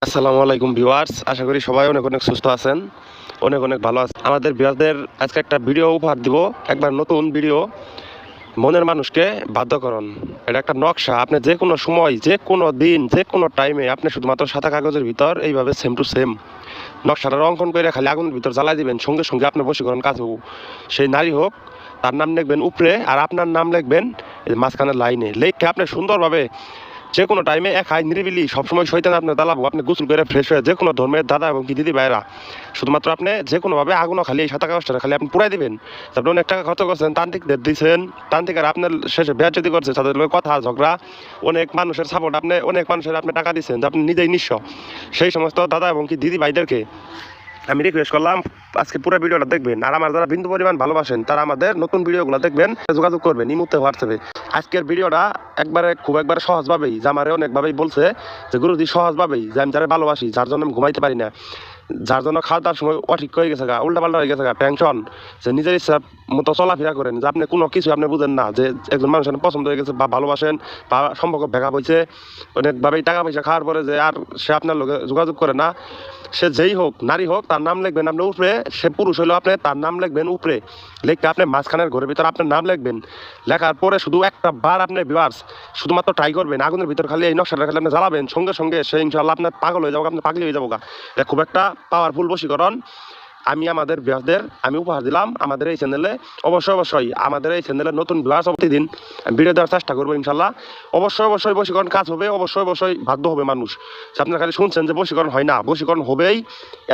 আসসালামু আলাইকুম ভিউয়ার্স, আশা করি সবাই অনেক অনেক সুস্থ আছেন, অনেক অনেক ভালো আছেন। আমাদের ভিউয়ারদের আজকে একটা ভিডিও উপহার দিব, একবার নতুন ভিডিও। মনের মানুষকে বাধ্যকরণ, এটা একটা নকশা। আপনি যে কোনো সময়, যে কোনো দিন, যে কোনো টাইমে আপনি শুধুমাত্র সাদা কাগজের ভিতর এইভাবে সেম টু সেম নকশাটা অঙ্কন করে খালি আগুনের ভিতর জ্বালাই দিবেন, সঙ্গে সঙ্গে আপনার বশীকরণ কাজ হবো। সেই নারী হোক, তার নাম লিখবেন উপরে আর আপনার নাম লিখবেন এই মাঝখানের লাইনে। লিখে আপনি সুন্দরভাবে যে কোনো টাইমে একাই নিরিবিলি সবসময় শয়তান আপনার দালাবো। আপনি গোসল করে ফ্রেশ হয়ে যে কোনো ধর্মের দাদা এবং কি দিদি ভাইরা শুধুমাত্র আপনি যে কোনোভাবে আগুনও খালি এই সাদা কাগজটা খালি আপনি পুরাই দিবেন। তারপরে অনেক টাকা খরচ করছেন, তান্ত্রিকদের দিয়েছেন, তান্ত্রিকরা আপনার শেষে বেয়াজ্জতি করছে, তাদের লোক কথা ঝগড়া, অনেক মানুষের সাপোর্ট, অনেক মানুষের আপনি টাকা দিচ্ছেন যে আপনি নিজেই নিঃস্ব। সেই সমস্ত দাদা এবং কি দিদি ভাইদেরকে আমি রিকোয়েস্ট করলাম আজকে পুরো ভিডিওটা দেখবেন। আর আমার যারা বিন্দু পরিমাণ ভালোবাসেন তারা আমাদের নতুন ভিডিওগুলো দেখবেন, যোগাযোগ করবেন ইমুতে হোয়াটসঅ্যাপে। আজকের ভিডিওটা একবারে সহজভাবেই, জামারে অনেকভাবেই বলছে যে গুরুজি সহজভাবেই, যে আমি যারা ভালোবাসি, যার জন্য আমি ঘুমাইতে পারি না, যার জন্য খাওয়া দাওয়ার সময় অঠিক হয়ে গেছে গা, উল্টাপাল্টা হয়ে গেছে গা, টেনশন, যে নিজের ইচ্ছা মতো চলাফেরা করেন, যে আপনি কোনো কিছু আপনি বুঝেন না, যে একজন মানুষ পছন্দ হয়ে গেছে বা ভালোবাসেন বা সম্পর্ক ভেঙা হয়েছে অনেকভাবেই, টাকা পয়সা খাওয়ার পরে যে আর সে আপনার লোকে যোগাযোগ করে না, সে যেই হোক, নারী হোক, তার নাম লিখবেন আপনি উপরে। সে পুরুষ হইলেও আপনি তার নাম লিখবেন উপরে, লিখে আপনি মাঝখানের ঘরের ভিতরে আপনার নাম লিখবেন। লেখার পরে শুধু একটা বার আপনি ভিউয়ার্স শুধুমাত্র ট্রাই করবেন, আগুনের ভিতর খালি এই নকশাটা খালি আপনি জ্বালাবেন, সঙ্গে সঙ্গে সে ইনশাআল্লাহ আপনার পাগল হয়ে যাবো, আপনি পাগলি হয়ে যাবো। এটা খুব একটা পাওয়ারফুল বশীকরণ। আমি আমাদের ভিউয়ার্সদের আমি উপহার দিলাম আমাদের এই চ্যানেলে। অবশ্যই আমাদের এই চ্যানেলে নতুন ভিউয়ার্স প্রতিদিন ভিডিও দেওয়ার চেষ্টা করবো ইনশাল্লাহ। অবশ্যই বশীকরণ কাজ হবে, অবশ্যই বাধ্য হবে মানুষ। আপনারা খালি শুনছেন যে বশীকরণ হয় না, বশীকরণ হবেই,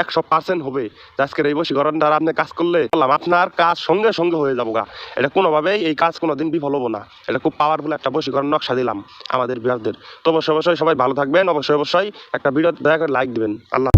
100% হবে। আজকের এই বশীকরণ দ্বারা আপনি কাজ করলে আপনার কাজ সঙ্গে সঙ্গে হয়ে যাবো গা। এটা কোনোভাবেই এই কাজ কোনোদিন বিফল হবো না। এটা খুব পাওয়ারফুল একটা বশীকরণ নকশা দিলাম আমাদের ভিউয়ার্সদের। তো অবশ্যই সবাই ভালো থাকবেন। অবশ্যই একটা ভিডিও দয়া করে লাইক দিবেন। আল্লাহ।